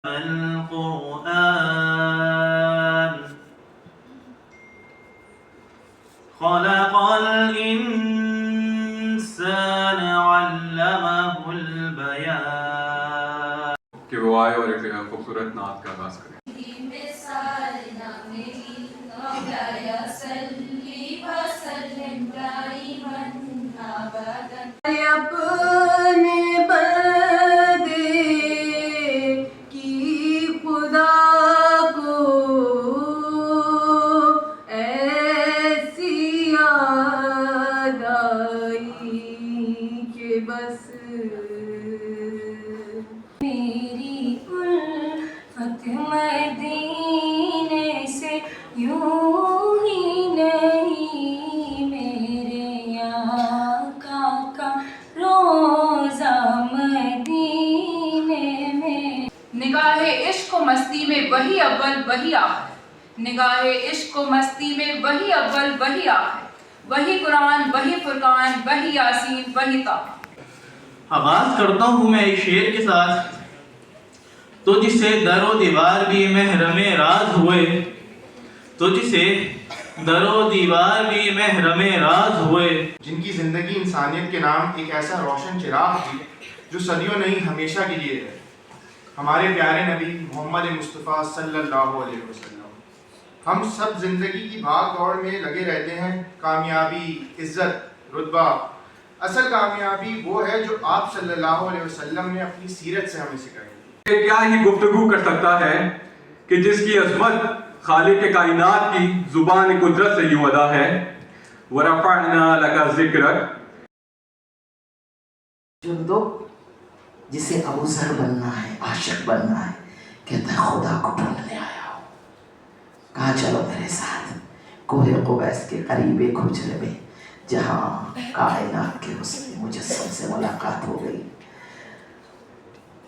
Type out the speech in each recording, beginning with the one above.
القرآن خلق الإنسان علمه البيان کہ وہ آئے اور ایک خوبصورت نعت کا آغاز کریں. اپنے بندے کی خدا کو ایسی یاد آئی کہ بس میری الفت مدینے سے یوں ہی نہیں، میرے آقا کا روزہ مدینے میں. نگاہ عشق و مستی میں وہی اول وہی آخر، نگاہ عشق و مستی میں وہی اول وہی آخر، وہی قرآن وہی فرقان وہی یاسین وہی طٰہٰ. آغاز کرتا ہوں میں ایک شعر کے ساتھ. تو جسے در و دیوار بھی محرم راز ہوئے، تو جسے در و دیوار بھی محرم راز ہوئے، جن کی زندگی انسانیت کے نام ایک ایسا روشن چراغ تھی جو صدیوں نہیں ہمیشہ کے لیے ہے، ہمارے پیارے نبی محمد مصطفیٰ صلی اللہ علیہ وسلم. ہم سب زندگی کی بھاگ دوڑ میں لگے رہتے ہیں، کامیابی، عزت، رتبہ. اصل کامیابی وہ ہے جو آپ صلی اللہ علیہ وسلم نے اپنی سیرت سے ہمیں سکھائی. کیا ہی گفتگو کر سکتا ہے کہ جس کی عظمت خالق کائنات کی زبان قدرت سے یوں ادا ہے، وَرَفَعْنَا لَكَ ذِكْرَكَ. جو جسے ابو ذر بننا ہے، عاشق بننا ہے، کہتا ہے خدا کو ڈھونڈنے آیا ہوں. کہا چلو میرے ساتھ کوہ قبیس کے قریب ایک حجرے میں جہاں کائنات کے حسن مجسم سے ملاقات ہو گئی.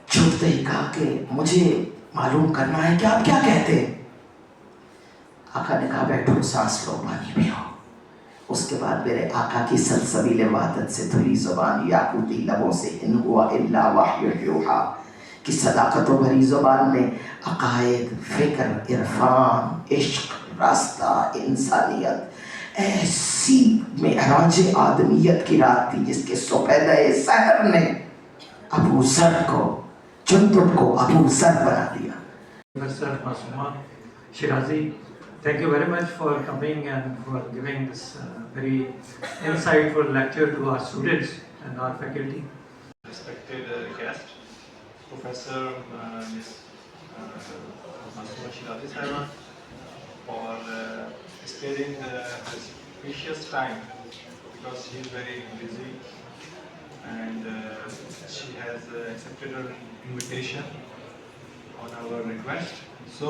چھوٹتے ہی کہا کہ مجھے معلوم کرنا ہے کہ آپ کیا کہتے ہیں. آقا نے کہا بیٹھو، سانس لو، پانی پیو. اس کے بعد میرے آقا کی سلسبیل وحدت سے دھلی زبان یاقوتی لبوں سے ان ہوا الا وحی یوحی کی صداقت و بھری زبان میں عقائد، فکر، عرفان، عشق، راستہ، انسانیت، ایسی معراج آدمیت کی رات تھی جس کے سپیدہ سحر نے ابو ذر کو، جندب کو ابو ذر بنا دیا. Professor Masuma Shirazi, thank you very much for coming and for giving this very insightful lecture to our students and our faculty. Respected guest, Professor Ms. Masuma Shirazi Saiba, for sparing this precious time because she is very busy and she has accepted our invitation on our request. So